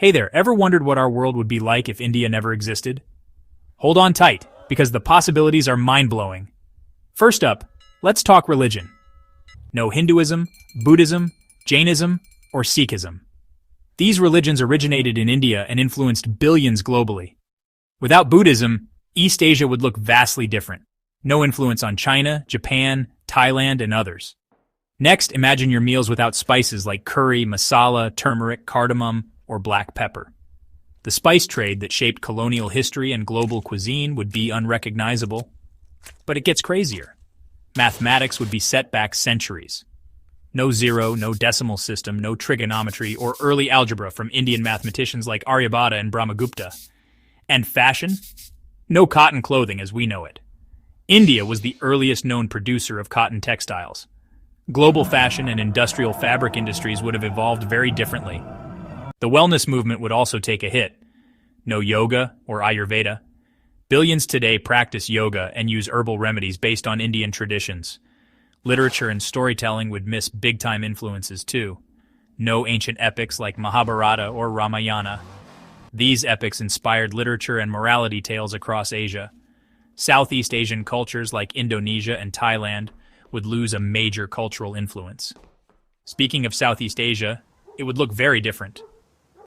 Hey there, ever wondered what our world would be like if India never existed? Hold on tight, because the possibilities are mind-blowing. First up, let's talk religion. No Hinduism, Buddhism, Jainism, or Sikhism. These religions originated in India and influenced billions globally. Without Buddhism, East Asia would look vastly different. No influence on China, Japan, Thailand, and others. Next, imagine your meals without spices like curry, masala, turmeric, cardamom, or black pepper. The spice trade that shaped colonial history and global cuisine would be unrecognizable. But it gets crazier. Mathematics would be set back centuries. No zero, no decimal system, no trigonometry or early algebra from Indian mathematicians like Aryabhata and Brahmagupta. And fashion? No cotton clothing as we know it. India was the earliest known producer of cotton textiles. Global fashion and industrial fabric industries would have evolved very differently. The wellness movement would also take a hit. No yoga or Ayurveda. Billions today practice yoga and use herbal remedies based on Indian traditions. Literature and storytelling would miss big-time influences too. No ancient epics like Mahabharata or Ramayana. These epics inspired literature and morality tales across Asia. Southeast Asian cultures like Indonesia and Thailand would lose a major cultural influence. Speaking of Southeast Asia, it would look very different.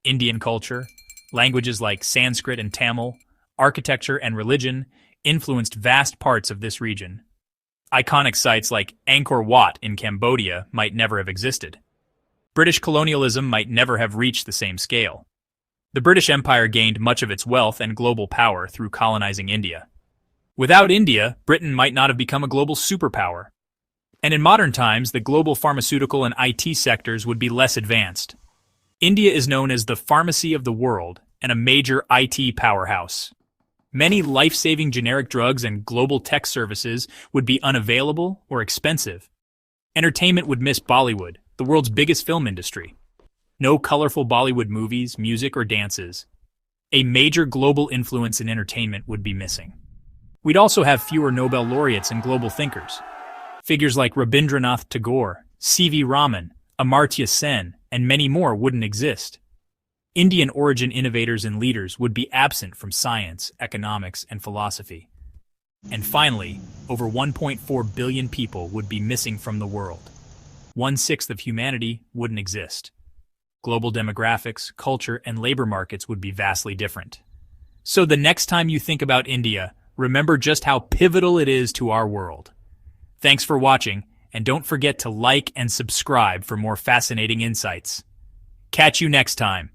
Indian culture, languages like Sanskrit and Tamil, architecture and religion influenced vast parts of this region. Iconic sites like Angkor Wat in Cambodia might never have existed. British colonialism might never have reached the same scale. The British Empire gained much of its wealth and global power through colonizing India. Without India, Britain might not have become a global superpower. And in modern times, the global pharmaceutical and IT sectors would be less advanced. India is known as the pharmacy of the world and a major IT powerhouse. Many life-saving generic drugs and global tech services would be unavailable or expensive. Entertainment would miss Bollywood, the world's biggest film industry. No colorful Bollywood movies, music, or dances. A major global influence in entertainment would be missing. We'd also have fewer Nobel laureates and global thinkers. Figures like Rabindranath Tagore, C.V. Raman, Amartya Sen, and many more wouldn't exist. Indian origin innovators and leaders would be absent from science, economics, and philosophy. And finally, over 1.4 billion people would be missing from the world. 1/6 of humanity wouldn't exist. Global demographics, culture, and labor markets would be vastly different. So the next time you think about India, remember just how pivotal it is to our world. Thanks for watching, and don't forget to like and subscribe for more fascinating insights. Catch you next time.